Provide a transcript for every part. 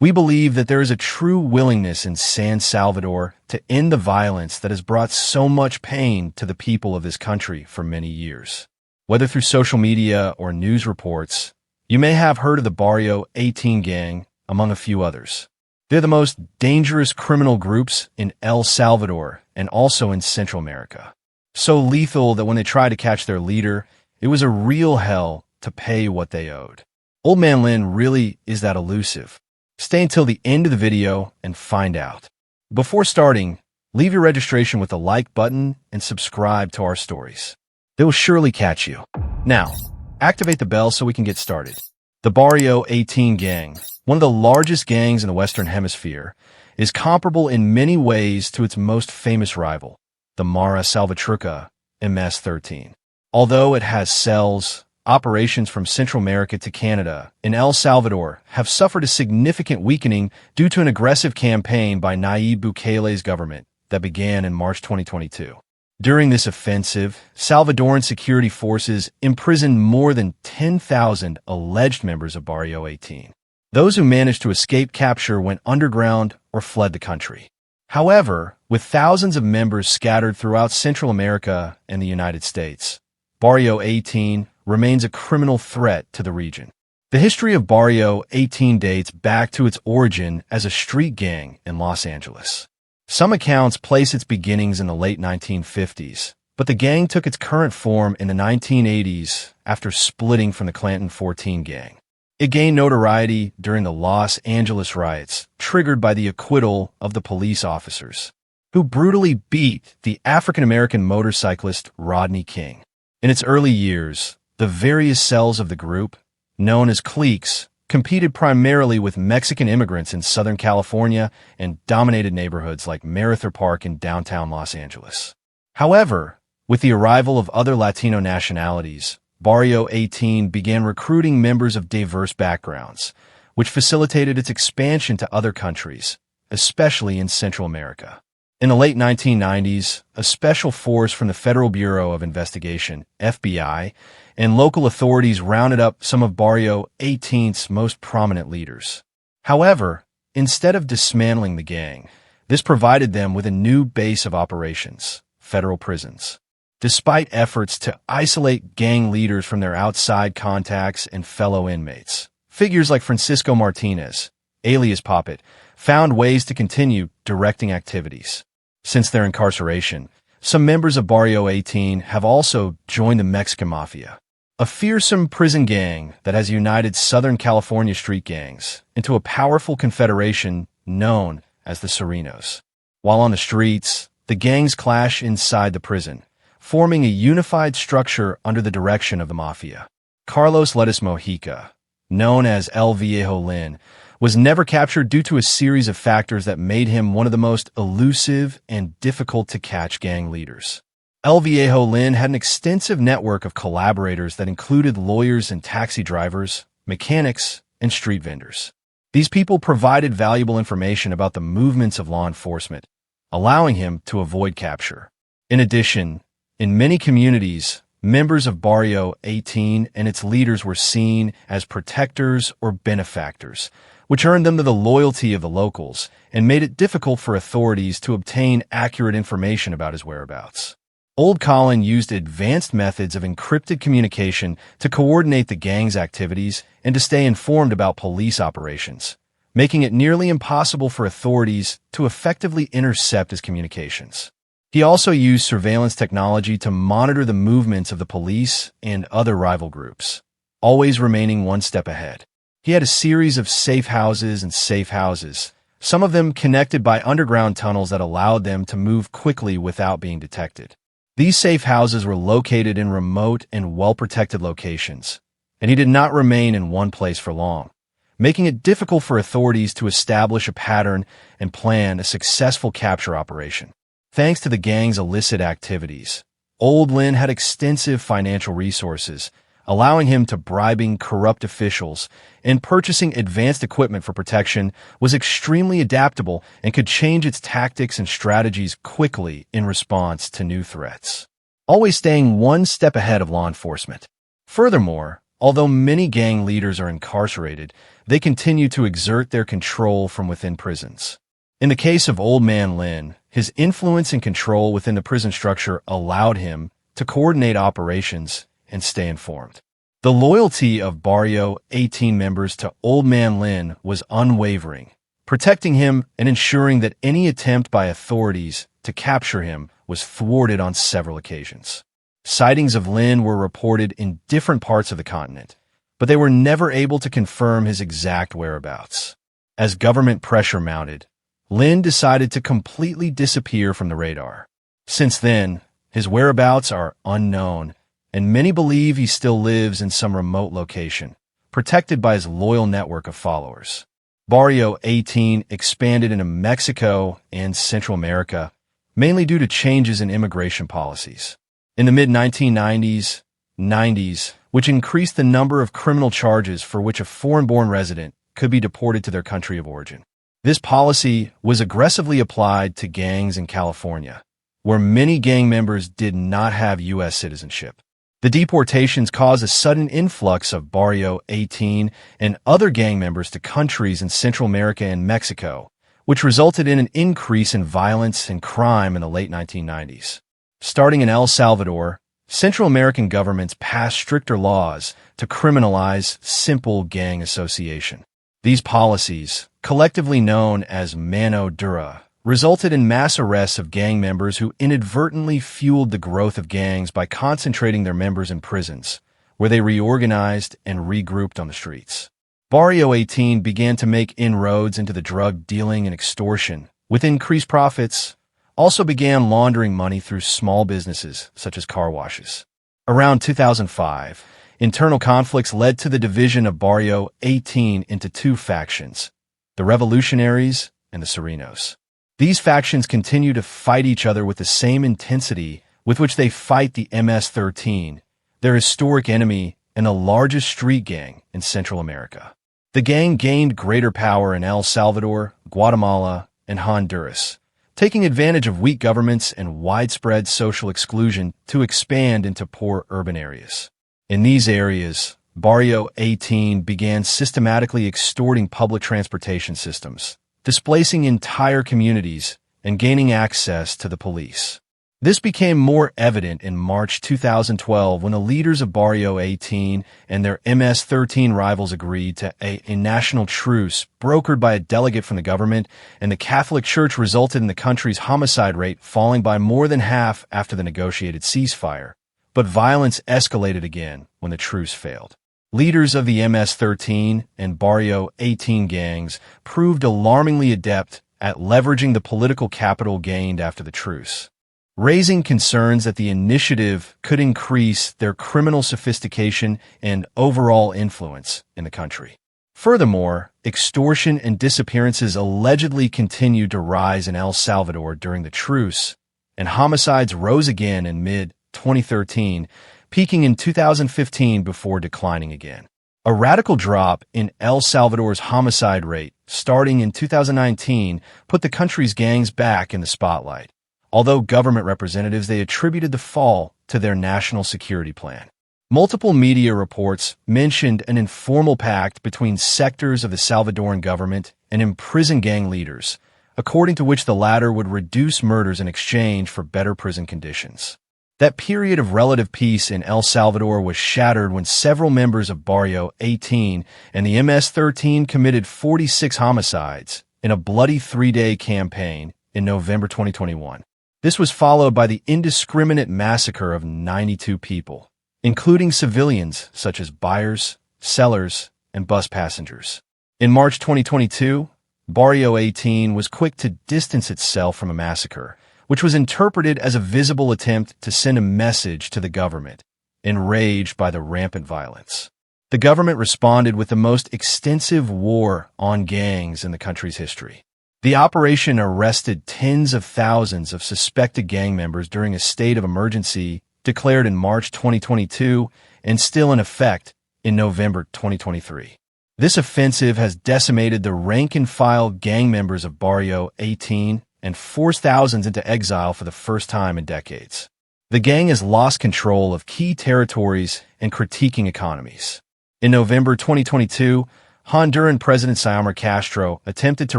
We believe that there is a true willingness in San Salvador to end the violence that has brought so much pain to the people of this country for many years. Whether through social media or news reports, you may have heard of the Barrio 18 gang, among a few others. They're the most dangerous criminal groups in El Salvador and also in Central America. So lethal that when they tried to catch their leader, it was a real hell to pay what they owed. Old Man Lin really is that elusive. Stay until the end of the video and find out. Before starting, leave your registration with the like button and subscribe to our stories. They will surely catch you. Now, activate the bell so we can get started. The Barrio 18 gang, one of the largest gangs in the Western Hemisphere, is comparable in many ways to its most famous rival, the Mara Salvatrucha MS-13. Although it has cells, operations from Central America to Canada and El Salvador have suffered a significant weakening due to an aggressive campaign by Nayib Bukele's government that began in March 2022. During this offensive, Salvadoran security forces imprisoned more than 10,000 alleged members of Barrio 18. Those who managed to escape capture went underground or fled the country. However, with thousands of members scattered throughout Central America and the United States, Barrio 18 remains a criminal threat to the region. The history of Barrio 18 dates back to its origin as a street gang in Los Angeles. Some accounts place its beginnings in the late 1950s, but the gang took its current form in the 1980s after splitting from the Clanton 14 gang. It gained notoriety during the Los Angeles riots, triggered by the acquittal of the police officers, who brutally beat the African-American motorcyclist Rodney King. In its early years, the various cells of the group, known as cliques, competed primarily with Mexican immigrants in Southern California and dominated neighborhoods like Marathon Park in downtown Los Angeles. However, with the arrival of other Latino nationalities, Barrio 18 began recruiting members of diverse backgrounds, which facilitated its expansion to other countries, especially in Central America. In the late 1990s, a special force from the Federal Bureau of Investigation, FBI, and local authorities rounded up some of Barrio 18's most prominent leaders. However, instead of dismantling the gang, this provided them with a new base of operations, federal prisons. Despite efforts to isolate gang leaders from their outside contacts and fellow inmates, figures like Francisco Martinez, alias Puppet, found ways to continue directing activities. Since their incarceration, some members of Barrio 18 have also joined the Mexican Mafia, a fearsome prison gang that has united Southern California street gangs into a powerful confederation known as the Serenos. While on the streets, the gangs clash inside the prison, forming a unified structure under the direction of the Mafia. Carlos Lechuga Mojica, known as El Viejo Lin, was never captured due to a series of factors that made him one of the most elusive and difficult-to-catch gang leaders. El Viejo Lin had an extensive network of collaborators that included lawyers and taxi drivers, mechanics, and street vendors. These people provided valuable information about the movements of law enforcement, allowing him to avoid capture. In addition, in many communities, members of Barrio 18 and its leaders were seen as protectors or benefactors, which earned them the loyalty of the locals and made it difficult for authorities to obtain accurate information about his whereabouts. Old Colin used advanced methods of encrypted communication to coordinate the gang's activities and to stay informed about police operations, making it nearly impossible for authorities to effectively intercept his communications. He also used surveillance technology to monitor the movements of the police and other rival groups, always remaining one step ahead. He had a series of safe houses and safe houses, some of them connected by underground tunnels that allowed them to move quickly without being detected. These safe houses were located in remote and well-protected locations, and he did not remain in one place for long, making it difficult for authorities to establish a pattern and plan a successful capture operation. Thanks to the gang's illicit activities, Old Lin had extensive financial resources, allowing him to bribing corrupt officials, and purchasing advanced equipment for protection was extremely adaptable and could change its tactics and strategies quickly in response to new threats, always staying one step ahead of law enforcement. Furthermore, Although many gang leaders are incarcerated, they continue to exert their control from within prisons. In the case of Old Man Lin, his influence and control within the prison structure allowed him to coordinate operations and stay informed. The loyalty of Barrio 18 members to Old Man Lin was unwavering, protecting him and ensuring that any attempt by authorities to capture him was thwarted on several occasions. Sightings of Lin were reported in different parts of the continent, but they were never able to confirm his exact whereabouts. As government pressure mounted, Lin decided to completely disappear from the radar. Since then, his whereabouts are unknown, and many believe he still lives in some remote location, protected by his loyal network of followers. Barrio 18 expanded into Mexico and Central America, mainly due to changes in immigration policies. In the mid-1990s, which increased the number of criminal charges for which a foreign-born resident could be deported to their country of origin. This policy was aggressively applied to gangs in California, where many gang members did not have U.S. citizenship. The deportations caused a sudden influx of Barrio 18 and other gang members to countries in Central America and Mexico, which resulted in an increase in violence and crime in the late 1990s. Starting in El Salvador, Central American governments passed stricter laws to criminalize simple gang association. These policies, collectively known as mano dura, resulted in mass arrests of gang members who inadvertently fueled the growth of gangs by concentrating their members in prisons, where they reorganized and regrouped on the streets. Barrio 18 began to make inroads into the drug dealing and extortion. With increased profits, also began laundering money through small businesses such as car washes. Around 2005, internal conflicts led to the division of Barrio 18 into two factions, the Revolutionaries and the Serenos. These factions continue to fight each other with the same intensity with which they fight the MS-13, their historic enemy and the largest street gang in Central America. The gang gained greater power in El Salvador, Guatemala, and Honduras, taking advantage of weak governments and widespread social exclusion to expand into poor urban areas. In these areas, Barrio 18 began systematically extorting public transportation systems, displacing entire communities and gaining access to the police. This became more evident in March 2012 when the leaders of Barrio 18 and their MS-13 rivals agreed to a national truce brokered by a delegate from the government, and the Catholic Church resulted in the country's homicide rate falling by more than half after the negotiated ceasefire. But violence escalated again when the truce failed. Leaders of the MS-13 and Barrio 18 gangs proved alarmingly adept at leveraging the political capital gained after the truce, raising concerns that the initiative could increase their criminal sophistication and overall influence in the country. Furthermore, extortion and disappearances allegedly continued to rise in El Salvador during the truce, and homicides rose again in mid-2013, peaking in 2015 before declining again. A radical drop in El Salvador's homicide rate starting in 2019 put the country's gangs back in the spotlight. Although government representatives, they attributed the fall to their national security plan. Multiple media reports mentioned an informal pact between sectors of the Salvadoran government and imprisoned gang leaders, according to which the latter would reduce murders in exchange for better prison conditions. That period of relative peace in El Salvador was shattered when several members of Barrio 18 and the MS-13 committed 46 homicides in a bloody 3-day campaign in November 2021. This was followed by the indiscriminate massacre of 92 people, including civilians such as buyers, sellers, and bus passengers. In March 2022, Barrio 18 was quick to distance itself from a massacre, which was interpreted as a visible attempt to send a message to the government, enraged by the rampant violence. The government responded with the most extensive war on gangs in the country's history. The operation arrested tens of thousands of suspected gang members during a state of emergency declared in March 2022 and still in effect in November 2023. This offensive has decimated the rank-and-file gang members of Barrio 18 and forced thousands into exile for the first time in decades. The gang has lost control of key territories and critiquing economies. In November 2022, Honduran President Xiomara Castro attempted to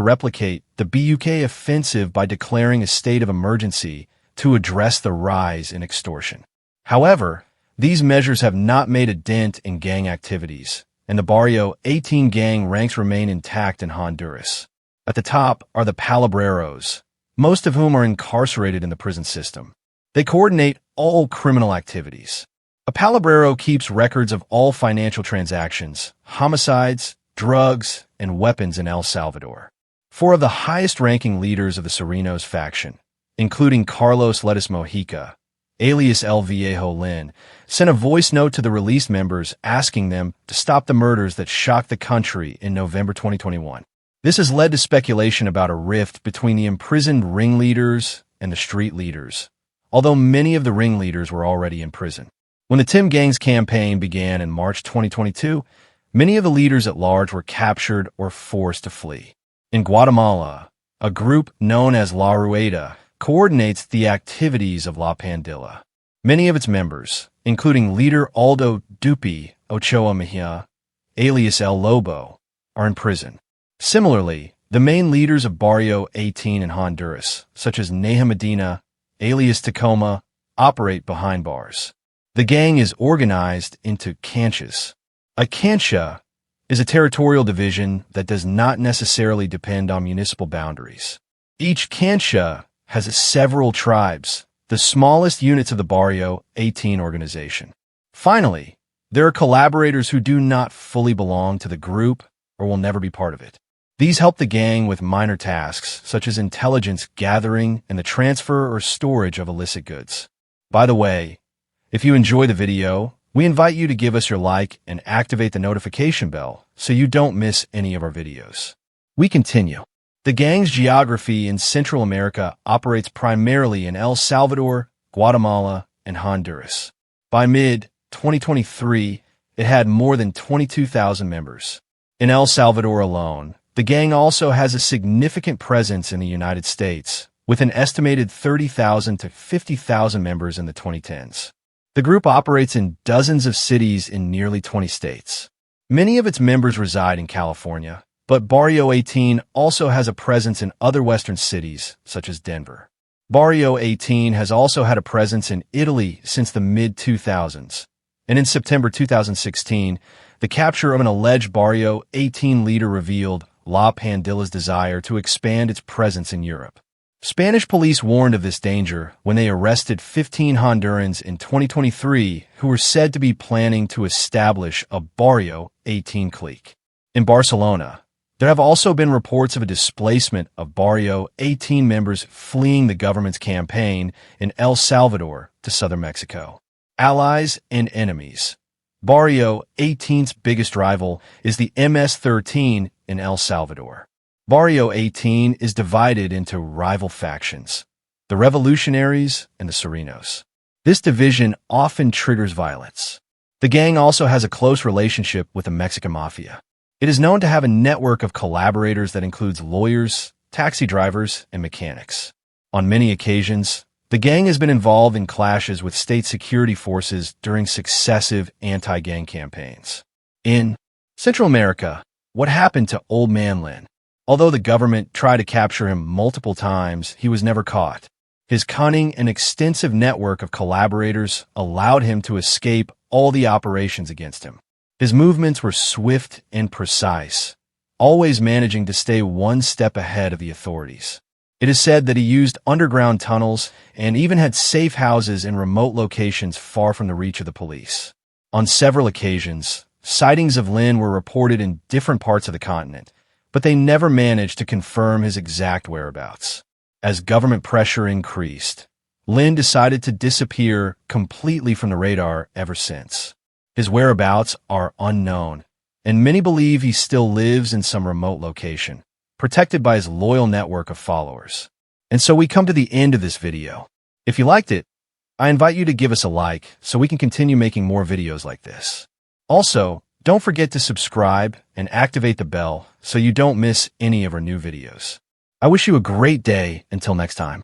replicate the BUK offensive by declaring a state of emergency to address the rise in extortion. However, these measures have not made a dent in gang activities, and the Barrio 18 gang ranks remain intact in Honduras. At the top are the collaborators, most of whom are incarcerated in the prison system. They coordinate all criminal activities. A palabrero keeps records of all financial transactions, homicides, drugs, and weapons in El Salvador. Four of the highest-ranking leaders of the Serenos faction, including Carlos Lechuga Mojica, alias El Viejo Lin, sent a voice note to the released members asking them to stop the murders that shocked the country in November 2021. This has led to speculation about a rift between the imprisoned ringleaders and the street leaders, although many of the ringleaders were already in prison. When the Tim Gang's campaign began in March 2022, many of the leaders at large were captured or forced to flee. In Guatemala, a group known as La Rueda coordinates the activities of La Pandilla. Many of its members, including leader Aldo Dupi Ochoa Mejia, alias El Lobo, are in prison. Similarly, the main leaders of Barrio 18 in Honduras, such as Neha Medina, alias Tacoma, operate behind bars. The gang is organized into canchas. A cancha is a territorial division that does not necessarily depend on municipal boundaries. Each cancha has several tribes, the smallest units of the Barrio 18 organization. Finally, there are collaborators who do not fully belong to the group or will never be part of it. These help the gang with minor tasks, such as intelligence gathering and the transfer or storage of illicit goods. By the way, if you enjoy the video, we invite you to give us your like and activate the notification bell so you don't miss any of our videos. We continue. The gang's geography in Central America operates primarily in El Salvador, Guatemala, and Honduras. By mid-2023, it had more than 22,000 members. In El Salvador alone, the gang also has a significant presence in the United States, with an estimated 30,000 to 50,000 members in the 2010s. The group operates in dozens of cities in nearly 20 states. Many of its members reside in California, but Barrio 18 also has a presence in other Western cities, such as Denver. Barrio 18 has also had a presence in Italy since the mid-2000s, and in September 2016, the capture of an alleged Barrio 18 leader revealed La Pandilla's desire to expand its presence in Europe. Spanish police warned of this danger when they arrested 15 Hondurans in 2023 who were said to be planning to establish a Barrio 18 clique. In Barcelona, there have also been reports of a displacement of Barrio 18 members fleeing the government's campaign in El Salvador to southern Mexico. Allies and enemies. Barrio 18's biggest rival is the MS-13 in El Salvador. Barrio 18 is divided into rival factions, the Revolutionaries and the Serenos. This division often triggers violence. The gang also has a close relationship with the Mexican Mafia. It is known to have a network of collaborators that includes lawyers, taxi drivers, and mechanics. On many occasions, the gang has been involved in clashes with state security forces during successive anti-gang campaigns. In Central America, what happened to Old Man Lin? Although the government tried to capture him multiple times, he was never caught. His cunning and extensive network of collaborators allowed him to escape all the operations against him. His movements were swift and precise, always managing to stay one step ahead of the authorities. It is said that he used underground tunnels and even had safe houses in remote locations far from the reach of the police. On several occasions, sightings of Lin were reported in different parts of the continent, but they never managed to confirm his exact whereabouts. As government pressure increased, Lin decided to disappear completely from the radar ever since. His whereabouts are unknown, and many believe he still lives in some remote location, protected by his loyal network of followers. And so we come to the end of this video. If you liked it, I invite you to give us a like so we can continue making more videos like this. Also, don't forget to subscribe and activate the bell so you don't miss any of our new videos. I wish you a great day until next time.